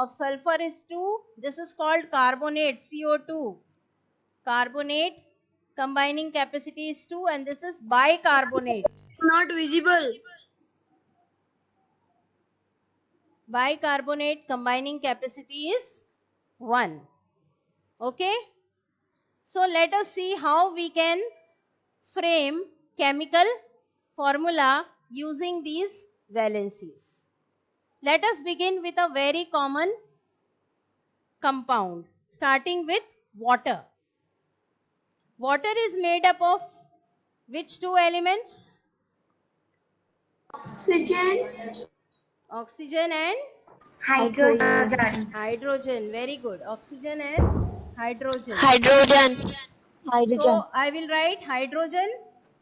of sulfur is 2. This is called carbonate, CO2. Carbonate combining capacity is 2 and this is bicarbonate. Not visible. Bicarbonate combining capacity is 1. Okay? So let us see how we can frame chemical formula using these valencies. Let us begin with a very common compound, starting with water. Water is made up of which two elements? Oxygen. Oxygen and Hydrogen. hydrogen. Very good. Oxygen and hydrogen. Hydrogen. So I will write hydrogen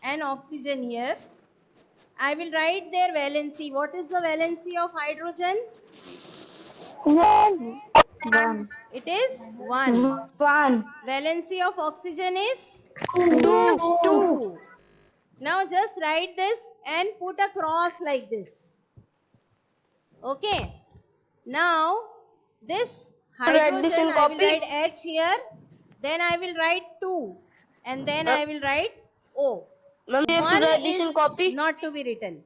and oxygen here. I will write their valency. What is the valency of hydrogen? 1. It is 1. 1. Valency of oxygen is 2. 2. Now just write this and put a cross like this. Okay. Now this hydrogen, Write this in I will copy. write H here. Then I will write 2. And then I will write O. Ma'am, you have to 1 write this in is copy. not to be written.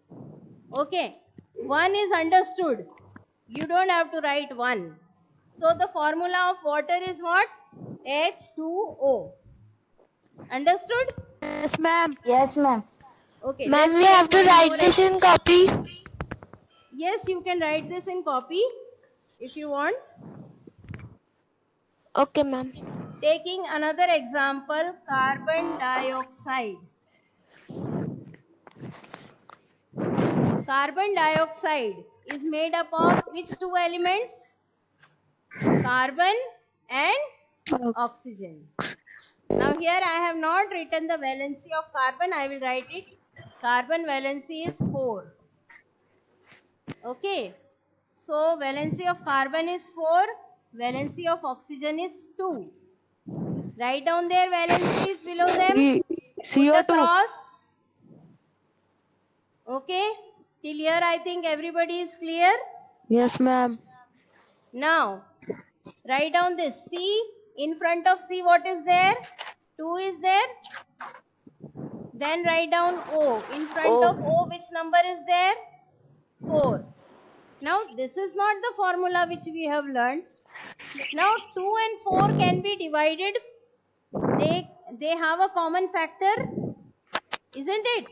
Okay. 1 is understood. You don't have to write 1. So the formula of water is what? H2O. Understood? Yes, ma'am. Yes, ma'am. Okay. Ma'am, let's we take have to one write more this in copy. Yes, you can write this in copy if you want. Okay, ma'am. Taking another example, carbon dioxide. Carbon dioxide is made up of which two elements? Carbon and oxygen. Now here I have not written the valency of carbon. I will write it. Carbon valency is 4. Okay. So valency of carbon is 4. Valency of oxygen is 2. Write down their valencies below them. Put a cross. Okay. Till here I think everybody is clear. Yes, ma'am. Now write down this. C. In front of C what is there? 2 is there. Then write down O. In front of O which number is there? 4. Now this is not the formula which we have learned. Now 2 and 4 can be divided. They have a common factor, isn't it?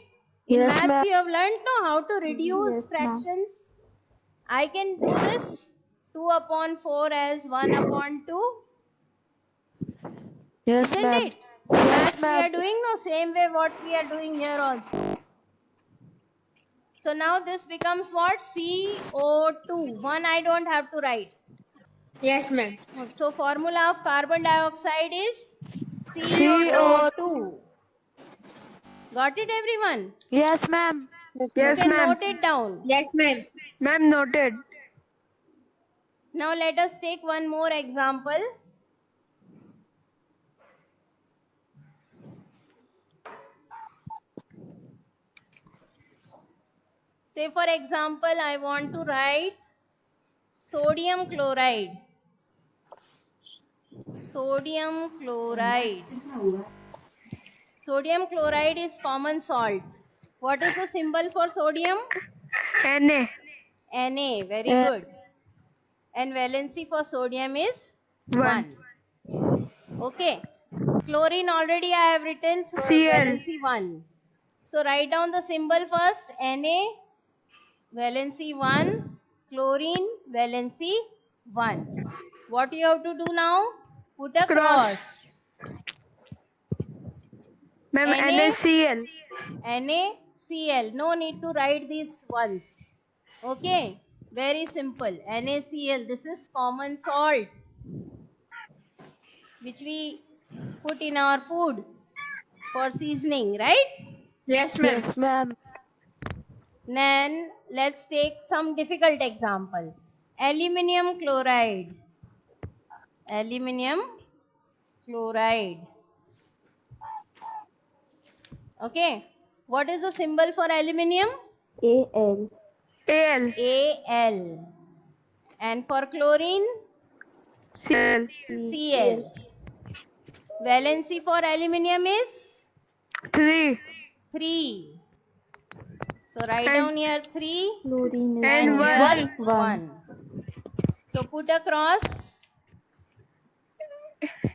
In Yes, maths ma'am. you have learned how to reduce Yes, ma'am. fractions. I can do this 2 upon 4 as 1 upon 2. Yes, Isn't ma'am. it? Maths we are doing no same way what we are doing here also. So now this becomes what? CO2. 1 I don't have to write. Yes, ma'am. So formula of carbon dioxide is CO2. CO2. Got it everyone? Yes, ma'am. You can note it down. Yes, ma'am. Ma'am, noted. Now let us take one more example. Say for example, I want to write sodium chloride. Sodium chloride. Sodium chloride is common salt. What is the symbol for sodium? Na. Na. Very good. And valency for sodium is 1. Okay. Chlorine already I have written, so valency 1. So write down the symbol first. Na, valency 1. Chlorine, valency 1. What you have to do now? Put a cross. Ma'am, Na, NaCl. NaCl. No need to write these ones. Okay. Very simple. NaCl. This is common salt which we put in our food for seasoning, right? Yes, ma'am. Yes, ma'am. Then let's take some difficult example. Aluminium chloride. Aluminium chloride. Okay. What is the symbol for aluminium? AL. Al. Al. And for chlorine, Cl. Cl. Valency for aluminium is 3. 3. So write And- down here 3 And and one. here 1. So put across.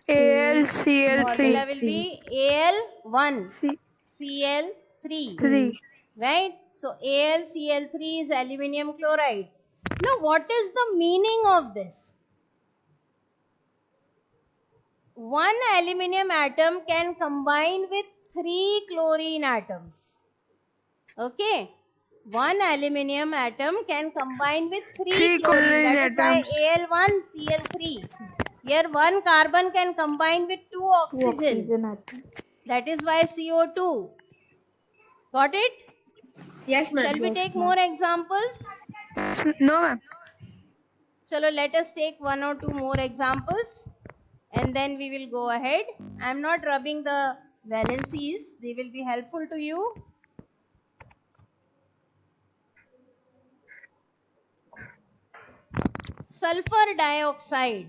AlCl3. Formula will be Al1 C- Cl3. 3. Right? So AlCl3 is aluminium chloride. Now what is the meaning of this? One aluminium atom can combine with 3 chlorine atoms. Okay? One aluminium atom can combine with 3 chlorine. That is why Al1 Cl3. Here one carbon can combine with 2 oxygen. That is why CO2. Got it? Yes, ma'am. Shall we take more examples? No, ma'am. Chalo, let us take 1 or 2 more examples and then we will go ahead. I am not rubbing the valencies. They will be helpful to you. Sulfur dioxide.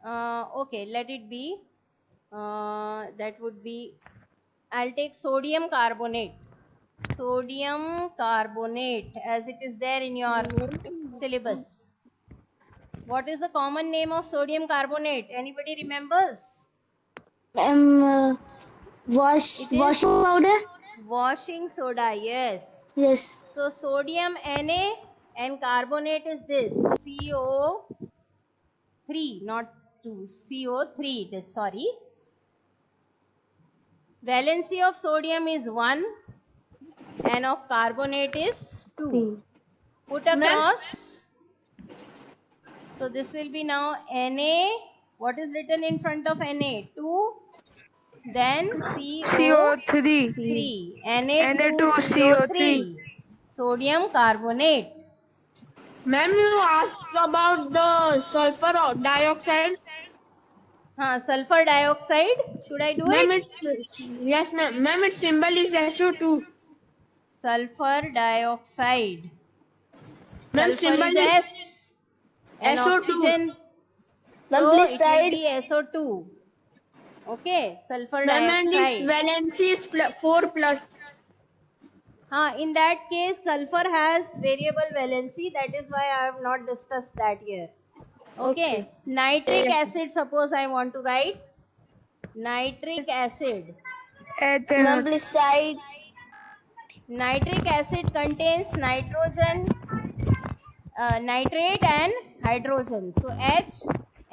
Okay, let it be. That would be, I'll take sodium carbonate. Sodium carbonate as it is there in your syllabus. What is the common name of sodium carbonate? Anybody remembers? Washing powder? Washing soda, yes. Yes. So sodium Na and carbonate is this CO3, not 2, CO3 it is, sorry. Valency of sodium is 1 and of carbonate is 2. Put across. So this will be now Na. What is written in front of Na? 2. Then CO3. CO3. Na2CO3. Sodium carbonate. Ma'am, you asked about the sulfur dioxide. Sulfur dioxide. Should I do Ma'am, it? yes, ma'am. Ma'am, its symbol is SO2. Sulfur dioxide. Ma'am, Sulfur symbol is is S and SO2. oxygen. Ma'am, So please it will side. be SO2. Okay, sulfur Ma'am, and its dioxide. valency is 4 plus. In that case, sulfur has variable valency. That is why I have not discussed that here. Okay. Nitric acid, suppose I want to write. Nitric acid. Ma'am, please side. Nitric acid contains nitrogen, nitrate and hydrogen. So H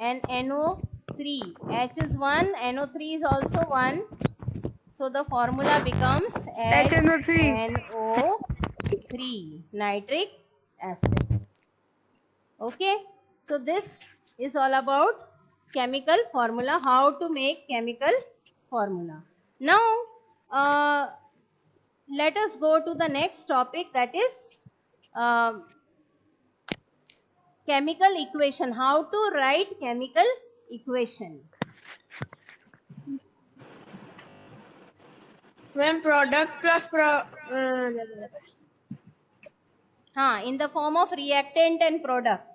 and NO3. H is 1, NO3 is also 1. So the formula becomes HNO3, nitric acid. Okay. So this is all about chemical formula, how to make chemical formula. Now, let us go to the next topic, that is chemical equation. How to write chemical equation. When product plus In the form of reactant and product.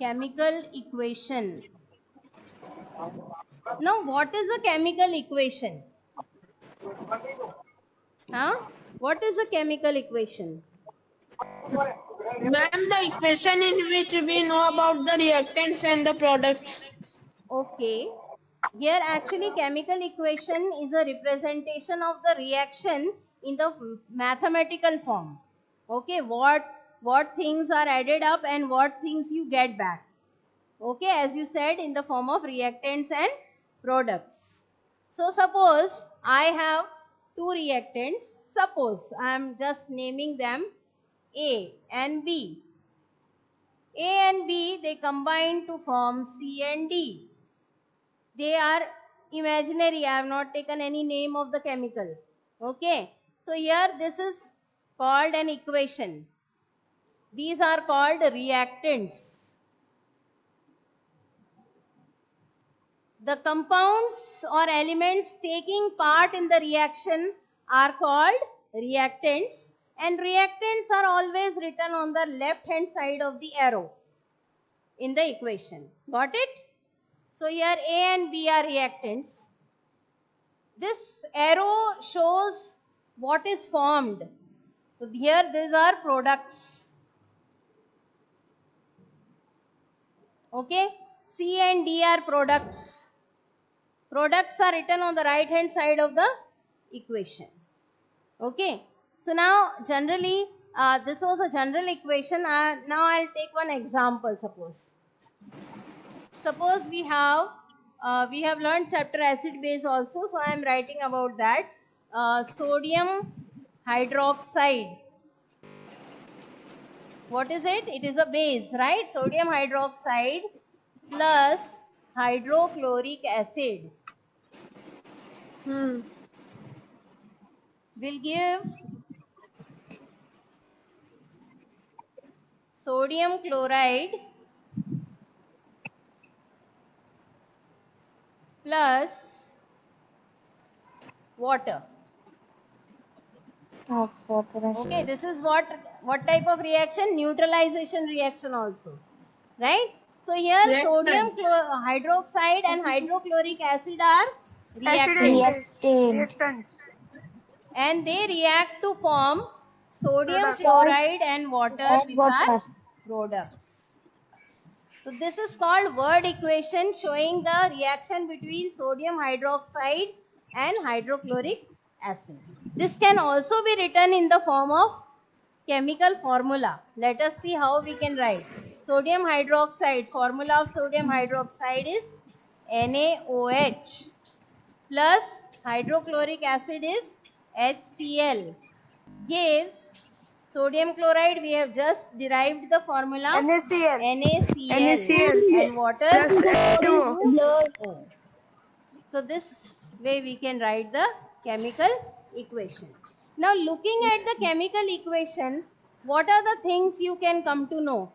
Chemical equation. Now, what is a chemical equation? What is a chemical equation? Ma'am, the equation in which we know about the reactants and the products. Okay. Here actually chemical equation is a representation of the reaction in the mathematical form. Okay, what things are added up and what things you get back. Okay, as you said, in the form of reactants and products. So suppose I have two reactants. Suppose I am just naming them A and B. A and B, they combine to form C and D. They are imaginary. I have not taken any name of the chemical. Okay. So here this is called an equation. These are called reactants. The compounds or elements taking part in the reaction are called reactants, and reactants are always written on the left hand side of the arrow in the equation. Got it? So here A and B are reactants. This arrow shows what is formed. So here these are products. Okay? C and D are products. Products are written on the right hand side of the equation. Okay? So now generally this was a general equation. Now I'll take one example. Suppose we have learned chapter acid base also, so I am writing about that. Sodium hydroxide. What is it? It is a base, right? Sodium hydroxide plus hydrochloric acid will give sodium chloride plus water. Okay, this is what type of reaction? Neutralization reaction also, right? So here Yes, sodium hydroxide and hydrochloric acid are reactants, Reactant. and they react to form sodium Product. chloride and water, which are products. So this is called word equation showing the reaction between sodium hydroxide and hydrochloric acid. This can also be written in the form of chemical formula. Let us see how we can write. Sodium hydroxide, formula of sodium hydroxide is NaOH plus hydrochloric acid is HCl, gives sodium chloride. We have just derived the formula NaCl. NaCl, and water Plus H2O. So this way we can write the chemical equation. Now looking at the chemical equation, what are the things you can come to know?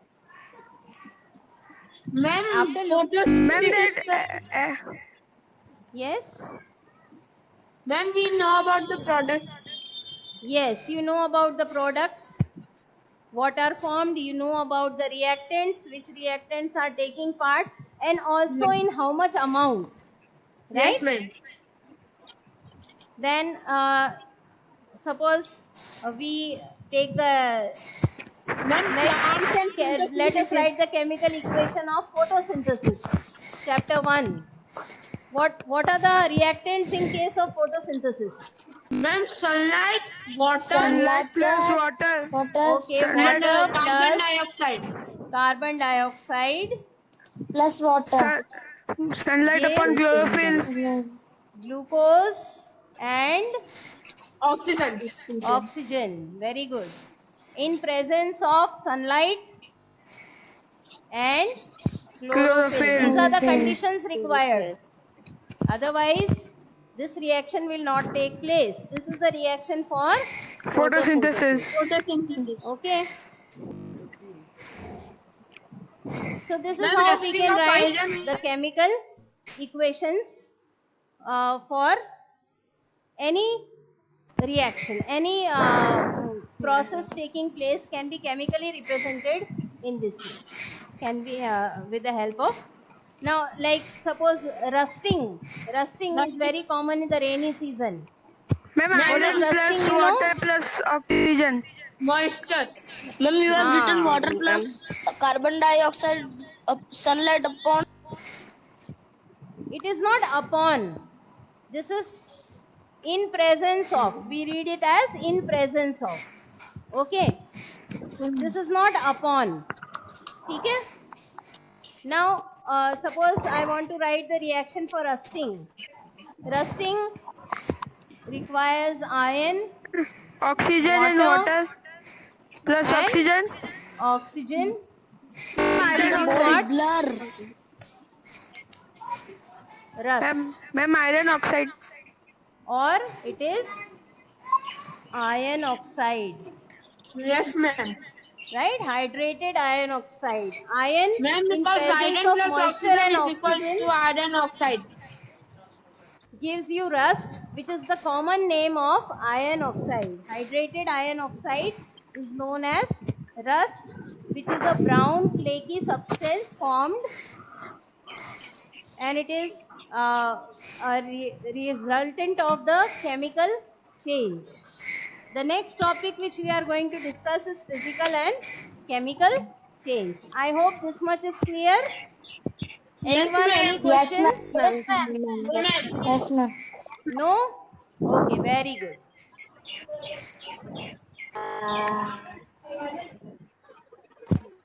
Ma'am, After Ma'am, photosynthesis. that Yes? Ma'am, we know about the products. Yes, you know about the products, what are formed, you know about the reactants, which reactants are taking part, and also in how much amount, right? Yes, ma'am. Then suppose we take the Ma'am, plants and let us write photosynthesis. the chemical equation of photosynthesis. Chapter 1. What are the reactants in case of photosynthesis? Ma'am, sunlight, water, sunlight plus water. Okay, Sunlight water carbon plus dioxide. carbon dioxide Sun, sunlight upon gives chlorophyll. glucose and Oxygen. oxygen. Very good. In presence of sunlight and chlorophyll. These are the conditions required. Otherwise, this reaction will not take place. This is the reaction for photosynthesis. Photosynthesis. Okay. So this is Ma'am, how we rusting can of write iron. the chemical equations for any reaction, any process taking place can be chemically represented in this way. Can be with the help of. Now, like suppose rusting. Rusting is very common in the rainy season. Ma'am, What is iron rusting, plus you know? water plus oxygen. Moisture. Ma'am, you have written Ah, water plus carbon dioxide, sunlight upon. it is not upon. This is in presence of. We read it as in presence of. Okay. This is not upon. Okay. Now, suppose I want to write the reaction for rusting. Rusting requires iron, Oxygen and water plus and oxygen. oxygen. Iron Give oxide. what? Rust. Ma'am, iron oxide. Or it is iron oxide. Yes, ma'am. right? Hydrated iron oxide. Iron Ma'am, in because presence iron of plus moisture oxygen and is equals oxygen to iron oxide. gives you rust, which is the common name of iron oxide. Hydrated iron oxide is known as rust, which is a brown flaky substance formed, and it is resultant of the chemical change. The next topic which we are going to discuss is physical and chemical change. I hope this much is clear. Yes, Anyone, any ma'am. Yes, ma'am. questions? Yes, ma'am. No, ma'am. Yes, ma'am. No? Okay, very good.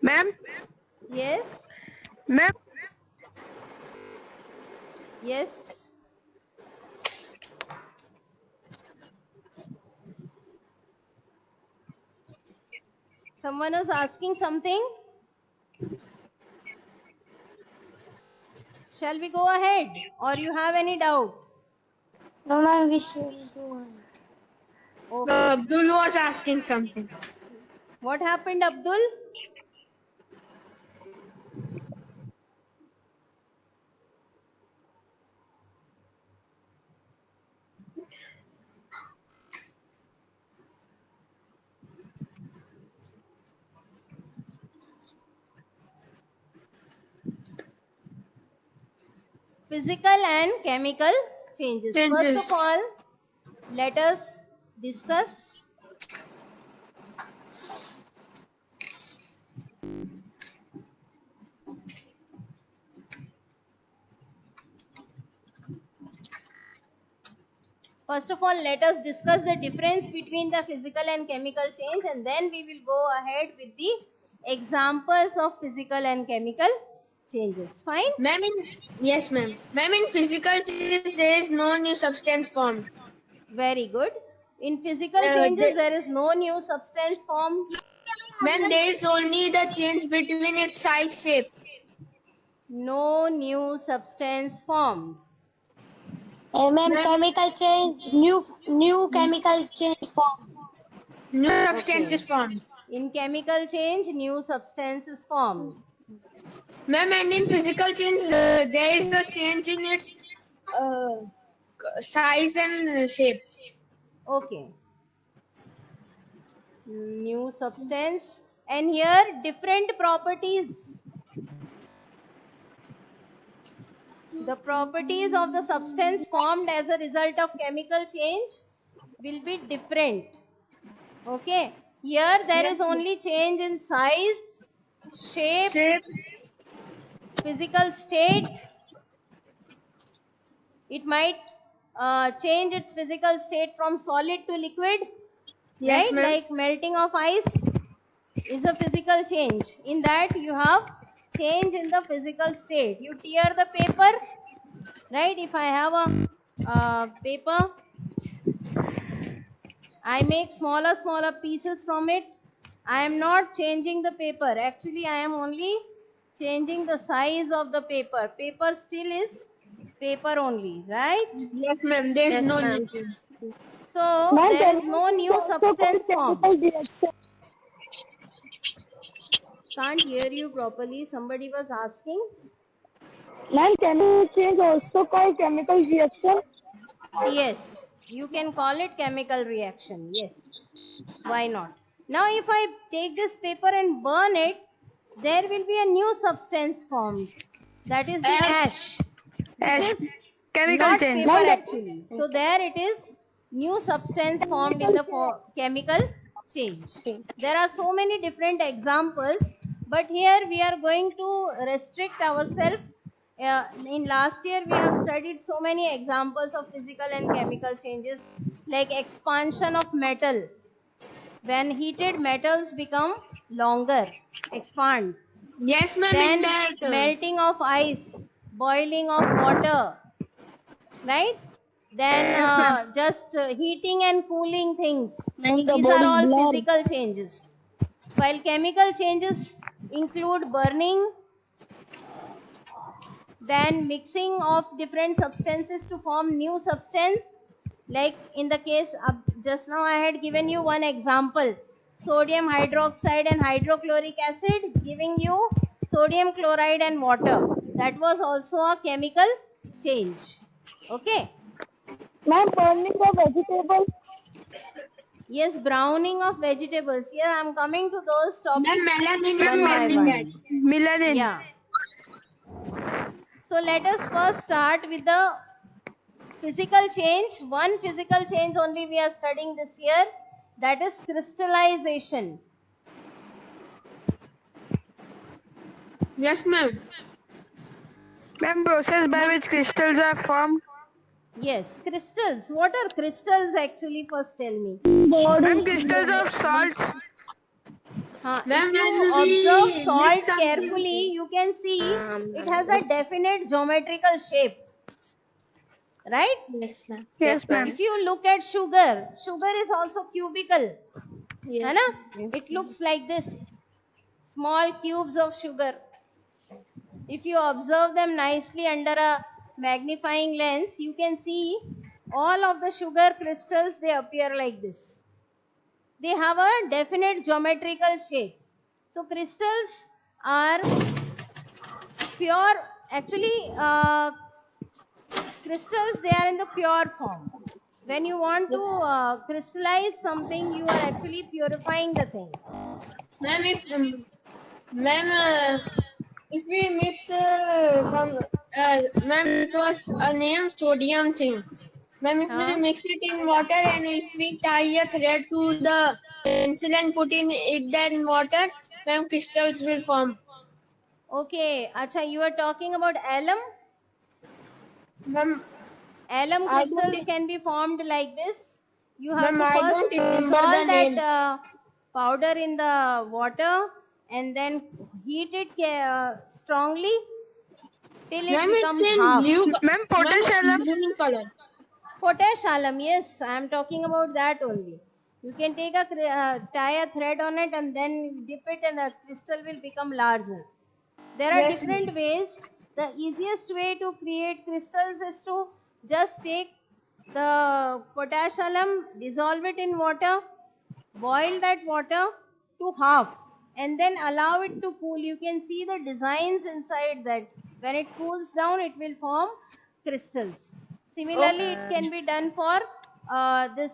Ma'am, Yes? ma'am, Yes? Someone is asking something? Shall we go ahead? Or you have any doubt? No, ma'am. We should do. Okay. Abdul was asking something. What happened, Abdul? Physical and chemical changes. First Changes. of all, let us discuss First of all, let us discuss the difference between the physical and chemical change, and then we will go ahead with the examples of physical and chemical changes. Fine? Ma'am, yes, ma'am. Ma'am, in physical changes, there is no new substance formed. Very good. In physical Uh, changes, the- there is no new substance formed. Ma'am, there is only the change between its size shape. No new substance formed. Ma'am, Ma'am, chemical change. New chemical change form. new substance Okay. is formed. In chemical change, new substance is formed. Ma'am, and in physical change, there is a change in its uh, size and shape. Okay. New substance. And here, different properties. The properties of the substance formed as a result of chemical change will be different. Okay. Here, there Yes, is only change in size, shape, shape. physical state. It might change its physical state from solid to liquid, Yes, right? ma'am. Like melting of ice is a physical change. In that, you have change in the physical state. You tear the paper, right? If I have a paper, I make smaller pieces from it. I am not changing the paper. Actually, I am only changing the size of the paper. Paper still is paper only, right? Yes, ma'am. There is yes, no ma'am. new change. So Ma'am, there is no new substance formed. Can't hear you properly. Somebody was asking. Ma'am, chemical change also called chemical reaction. Yes, you can call it chemical reaction. Yes, why not? Now, if I take this paper and burn it, there will be a new substance formed. That is the Ash. ash, which Ash, is chemical not change. paper actually. So there it is, new substance formed in the chemical change. There are so many different examples, but here we are going to restrict ourselves. In last year, we have studied so many examples of physical and chemical changes, like expansion of metal. When heated, metals become longer, expand. Yes, ma'am. In Then that. melting of ice, boiling of water, right? Then Yes, ma'am. just heating and cooling things. Ma'am, the These are body's all blood. physical changes. While chemical changes include burning, then mixing of different substances to form new substance. Like in the case of just now, I had given you one example. sodium hydroxide and hydrochloric acid, giving you sodium chloride and water. That was also a chemical change. Okay. Ma'am, burning of vegetables. Yes, browning of vegetables. Yeah, I'm coming to those topics. Ma'am, melanin is One by forming one. that. Melanin. Yeah. So let us first start with the physical change. One physical change only we are studying this year, that is crystallization. Yes, ma'am. Ma'am, process by which crystals are formed. Yes, crystals. What are crystals actually? First tell me. Ma'am, crystals of salts. Ma'am, If you when observe we salt mix something- carefully, you can see it has a definite geometrical shape. Right? Yes, ma'am. Yes, ma'am. If you look at sugar, sugar is also cubical. है ना? It looks like this. Small cubes of sugar. If you observe them nicely under a magnifying lens, you can see all of the sugar crystals, they appear like this. They have a definite geometrical shape. So crystals are pure, actually crystals, they are in the pure form. When you want to crystallize something, you are actually purifying the thing. Ma'am, if we mix ma'am, it was a name sodium thing. Ma'am, if we mix it in water and if we tie a thread to the pencil and put in it then water, ma'am, crystals will form. Okay, acha, you are talking about alum. Ma'am, Alum I don't crystals think- can be formed like this. You have ma'am, to I first don't remember dissolve the that name. powder in the water and then heat it strongly till it Ma'am, becomes it's in half. blue. Ma'am, potash Ma'am, it's alum. blue in color. Potash alum, yes, I am talking about that only. You can take a tie a thread on it and then dip it and the crystal will become larger. There are Yes, different ma'am. ways. The easiest way to create crystals is to just take the potash alum, dissolve it in water, boil that water to half, and then allow it to cool. You can see the designs inside that. When it cools down, it will form crystals. Similarly, it can be done for this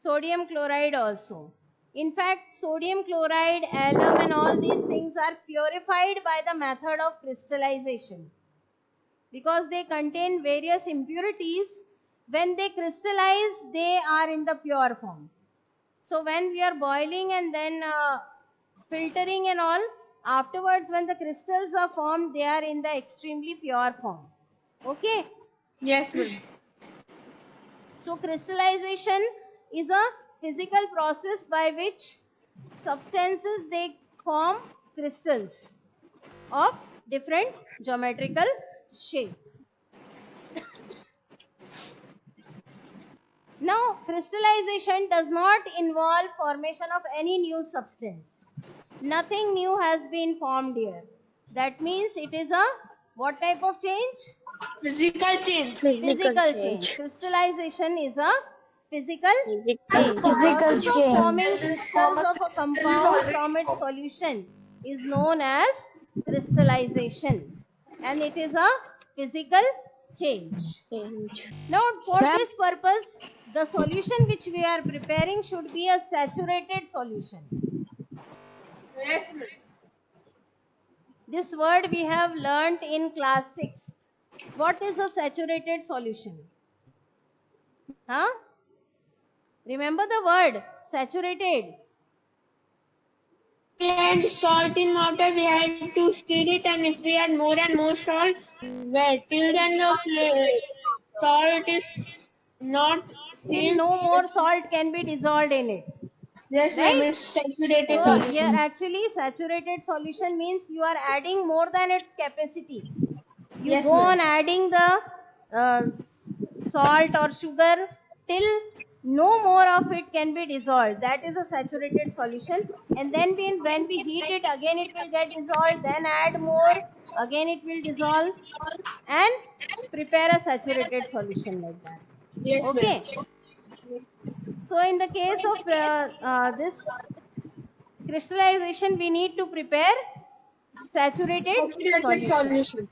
sodium chloride also. In fact, sodium chloride, alum and all these things are purified by the method of crystallization. Because they contain various impurities, when they crystallize, they are in the pure form. So when we are boiling and then filtering and all, afterwards when the crystals are formed, they are in the extremely pure form. Okay? Yes, ma'am. So crystallization is a physical process by which substances, they form crystals of different geometrical shape. Now, crystallization does not involve formation of any new substance. Nothing new has been formed here. That means it is a what type of change? Physical change. Physical change. Crystallization is a physical change. The process of forming crystals of a compound from its solution is known as crystallization, and it is a physical change. Now, for this purpose, the solution which we are preparing should be a saturated solution. Yes, ma'am. This word we have learnt in class 6. What is a saturated solution? Huh? Remember the word saturated. We add salt in water, we had to stir it, and if we add more and more salt, well, till then the salt is not Till same. no more salt can be dissolved in it. Yes, ma'am, Right? it's saturated So solution. here actually saturated solution means you are adding more than its capacity. You Yes, go ma'am. on adding the salt or sugar till no more of it can be dissolved. That is a saturated solution. And then when we heat it, again it will get dissolved. Then add more, again it will dissolve, and prepare a saturated solution like that. Yes, Okay. ma'am. So in the case of this crystallization, we need to prepare saturated solution. Solution.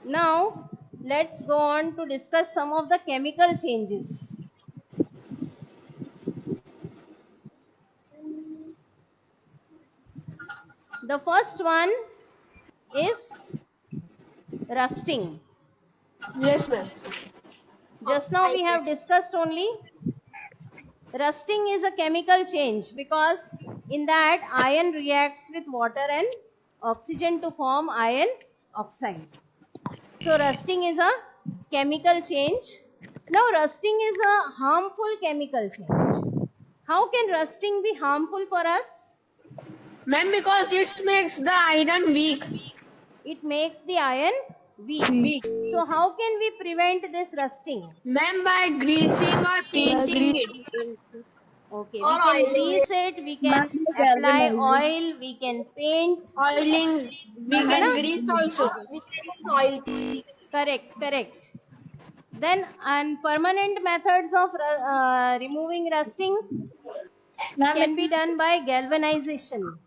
Now let's go on to discuss some of the chemical changes. The first one is rusting. Yes, ma'am. Just now we have discussed only. Rusting is a chemical change because in that iron reacts with water and oxygen to form iron oxide. So rusting is a chemical change. Now rusting is a harmful chemical change. How can rusting be harmful for us? Ma'am, because it makes the iron weak. It makes the iron weak. So how can we prevent this rusting? Ma'am, by greasing or painting it. Okay, Or we can oiling grease it, we can apply oil, we can paint. Oiling, we can grease also. Correct. Then, and permanent methods of removing rusting can be done by galvanization.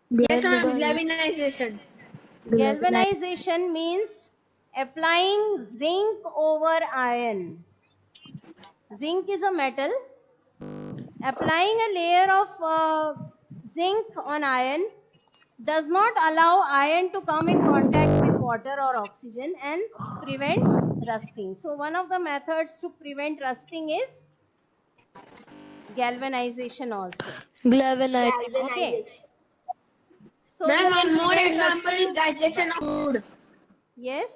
Yes, ma'am, galvanization. Galvanization means applying zinc over iron. Zinc is a metal. Applying a layer of zinc on iron does not allow iron to come in contact with water or oxygen and prevents rusting. So one of the methods to prevent rusting is galvanization also. Okay. So we Ma'am, can one more prevent example rusting. is digestion of food. Yes.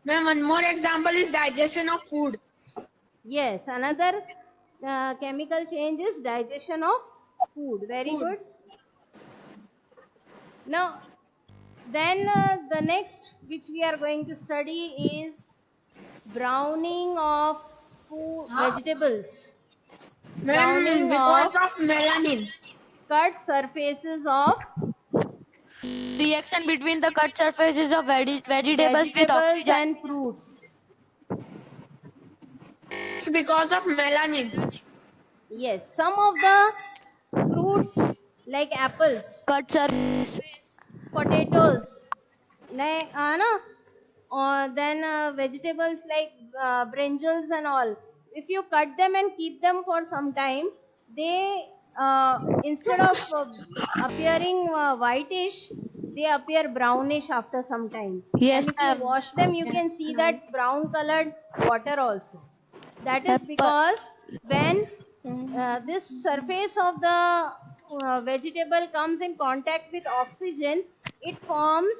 Ma'am, one more example is digestion of food. Yes. Another chemical change is digestion of food. Very good. Now, then the next which we are going to study is browning of vegetables. Ma'am, Browning because of of melanin. cut surfaces of Reaction between the cut surfaces of vegetables with vegetables oxygen. and fruits. It's because of melanin. Yes, some of the fruits like apples, Cut surface. potatoes, or then vegetables like brinjals and all. If you cut them and keep them for some time, they instead of appearing whitish, they appear brownish after some time. Yes, And if you ma'am. wash them, you can see that brown colored water also. That is because when this surface of the vegetable comes in contact with oxygen, it forms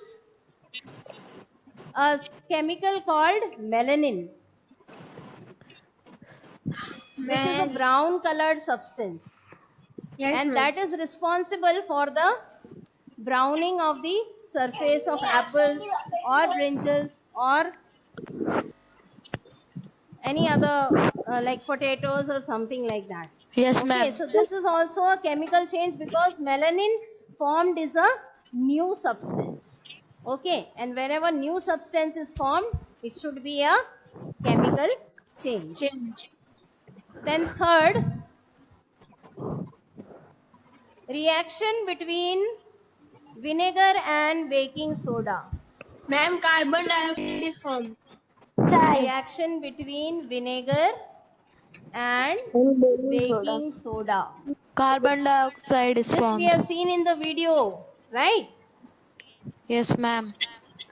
a chemical called melanin, which is a brown colored substance. Yes, And ma'am. that is responsible for the browning of the surface of apples or brinjals or any other like potatoes or something like that. Yes, Okay, ma'am. so this is also a chemical change because melanin formed is a new substance. Okay, and whenever new substance is formed, it should be a chemical change. Then third, reaction between vinegar and baking soda. Ma'am, carbon dioxide is formed. Reaction between vinegar and baking soda. Carbon dioxide is This we formed. have seen in the video, right? Yes, ma'am.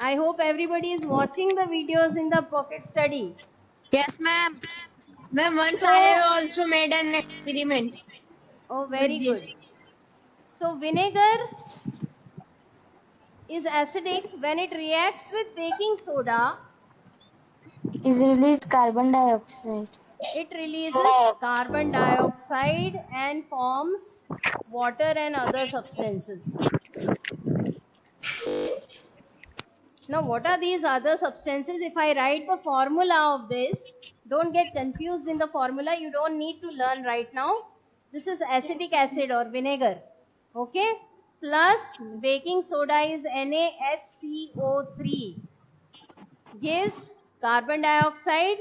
I hope everybody is watching the videos in the pocket study. Yes, ma'am. Ma'am, once So- I have also made an experiment. Oh, very with good. this. So vinegar is acidic. When it reacts with baking soda, Is released carbon dioxide. it releases carbon dioxide and forms water and other substances. Now, what are these other substances? If I write the formula of this, don't get confused in the formula. You don't need to learn right now. This is acetic acid or vinegar. Okay? Plus baking soda is NaHCO3. Gives carbon dioxide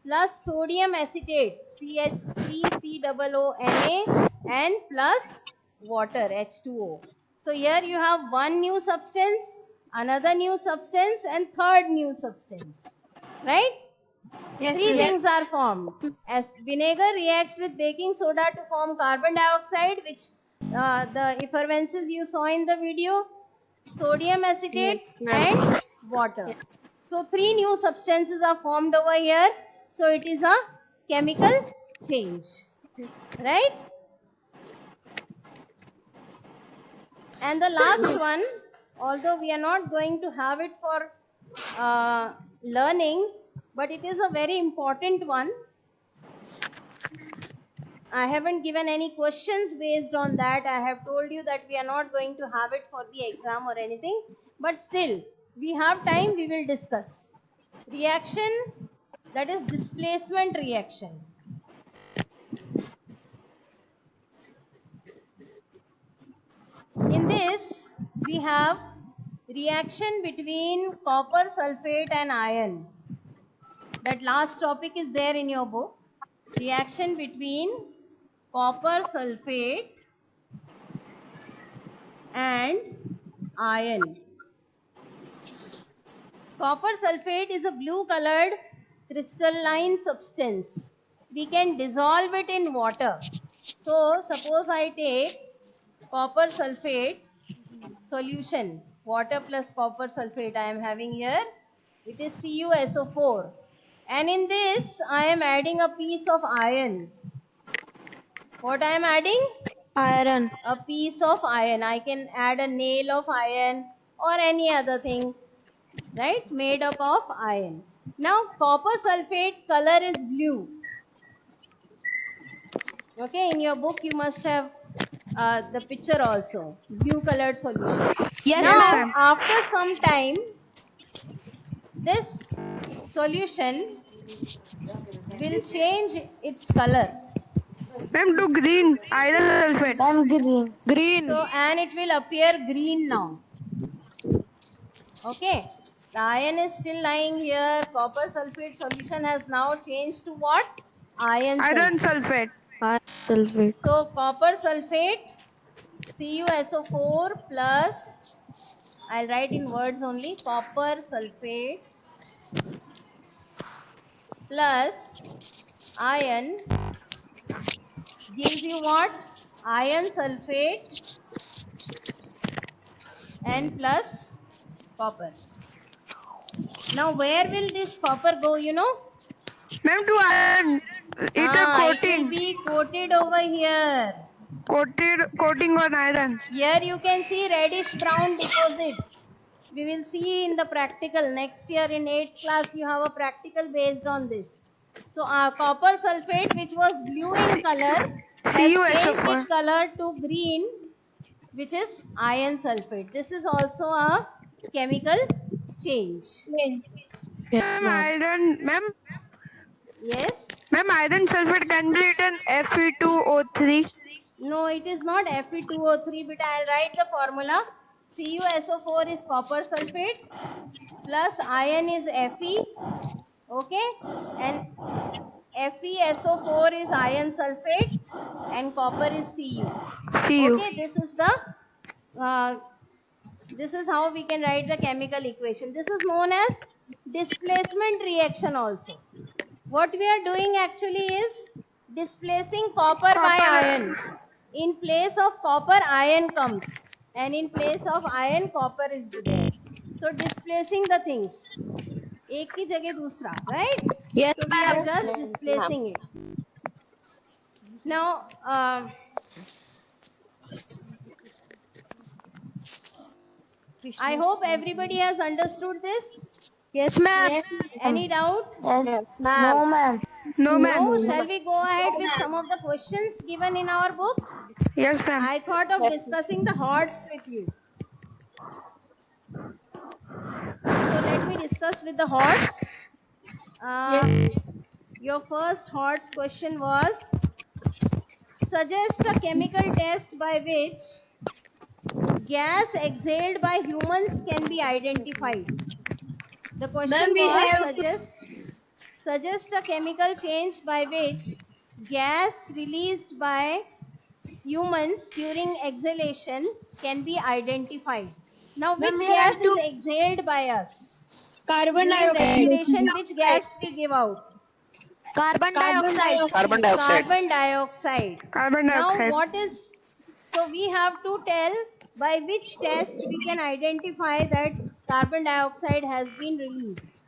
plus sodium acetate CH3COONA and plus water H2O. So here you have one new substance, another new substance and third new substance. Right? Yes, Three ma'am. things are formed. As vinegar reacts with baking soda to form carbon dioxide, which the effervescence you saw in the video, sodium acetate and water. So three new substances are formed over here. So it is a chemical change. Right? And the last one, although we are not going to have it for learning, but it is a very important one. I haven't given any questions based on that. I have told you that we are not going to have it for the exam or anything. But still, we have time, we will discuss. Reaction, that is displacement reaction. In this, we have reaction between copper sulfate and iron. That last topic is there in your book. Reaction between copper sulfate and iron. Copper sulfate is a blue colored crystalline substance. We can dissolve it in water. So suppose I take copper sulfate solution, water plus copper sulfate I am having here. It is CuSO4. And in this I am adding a piece of iron. What I am adding? Iron. A piece of iron. I can add a nail of iron or any other thing, right, made up of iron. Now copper sulfate color is blue. Okay, in your book you must have the picture also, blue colored solution. Yes, Now ma'am. after some time this solution will change its color. Ma'am, to green. Iron sulfate. I'm green. Green. So and it will appear green now. Okay, the iron is still lying here. Copper sulfate solution has now changed to what? Iron Iron sulfate. sulfate. Iron sulfate. So copper sulfate CuSO4 plus, I'll write in words only, copper sulfate plus iron gives you what? Iron sulfate and plus copper. Now where will this copper go, you know? Ma'am, to iron. It's a It will coating. be coated over here. Coating on iron. Here you can see reddish brown deposit. We will see in the practical. Next year in 8th class you have a practical based on this. So copper sulfate, which was blue in color, has changed its color to green, which is iron sulfate. This is also a chemical change. Ma'am, iron. Yes? Ma'am, iron sulfate can be written Fe2O3. No, it is not Fe2O3, but I'll write the formula. CuSO4 is copper sulfate plus iron is Fe, okay, and FeSO4 is iron sulfate and copper is Cu. Okay, this is how we can write the chemical equation. This is known as displacement reaction also. What we are doing actually is displacing copper by iron. In place of copper, iron comes, and in place of iron, copper is there. So displacing the things. एक की जगह दूसरा, right? Yes, So we are just displacing it. Now, I hope everybody has understood this. Yes, ma'am. Any doubt? Yes, no, ma'am. No, ma'am. No? Shall we go ahead with some of the questions given in our book? Yes, ma'am. I thought of discussing the HOTS with you. So let me discuss with the HOTS. Your first HOTS question was, suggest a chemical test by which gas exhaled by humans can be identified. The question Ma'am, we was, have suggest a chemical change by which gas released by humans during exhalation can be identified. Now, Ma'am, which we gas have is to exhaled by us? carbon During dioxide. respiration, which gas we give out? Carbon Carbon dioxide. Carbon dioxide. dioxide. Carbon dioxide. Carbon Now, dioxide. what is, so we have to tell by which test we can identify that carbon dioxide has been released.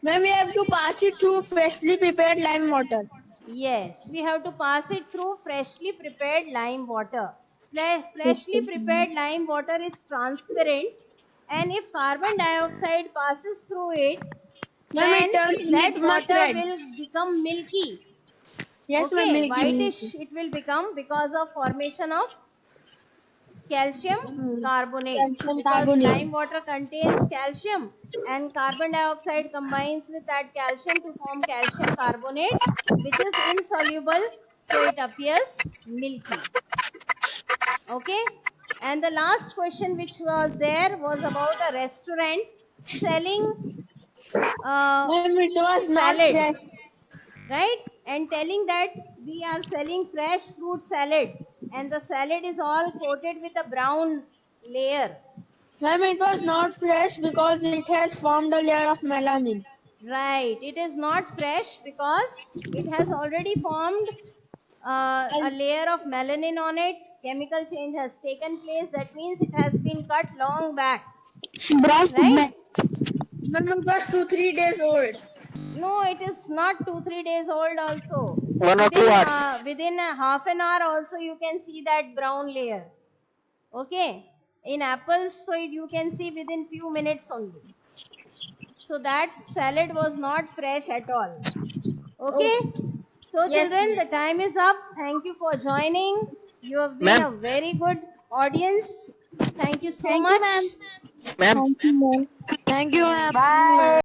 Ma'am, we have to pass it through freshly prepared lime water. Yes, we have to pass it through freshly prepared lime water. Freshly prepared lime water is transparent, and if carbon dioxide passes through it, Ma'am, it then turns that litmus water red. will become milky. Yes, ma'am, Okay, milky. whitish it will become because of formation of calcium carbonate, Calcium because carbonate. lime water contains calcium and carbon dioxide combines with that calcium to form calcium carbonate, which is insoluble, so it appears milky. Okay, and the last question which was there was about a restaurant selling Ma'am, it was not salad, fresh. right, and telling that we are selling fresh fruit salad and the salad is all coated with a brown layer. Ma'am, it was not fresh because it has formed a layer of melanin. Right, it is not fresh because it has already formed a layer of melanin on it. Chemical change has taken place, that means it has been cut long back, right? Ma'am, it was 2-3 days old. No, it is not 2-3 days old also. 1 or 2 hours. Within a half an hour also you can see that brown layer. Okay, in apples, so you can see within few minutes only. So that salad was not fresh at all. Okay, Okay. so Yes, children, ma'am. the time is up. Thank you for joining. You have been Ma'am, a very good audience. Thank you so Thank you, much. ma'am. ma'am, Thank you, ma'am. Thank you, ma'am. Bye.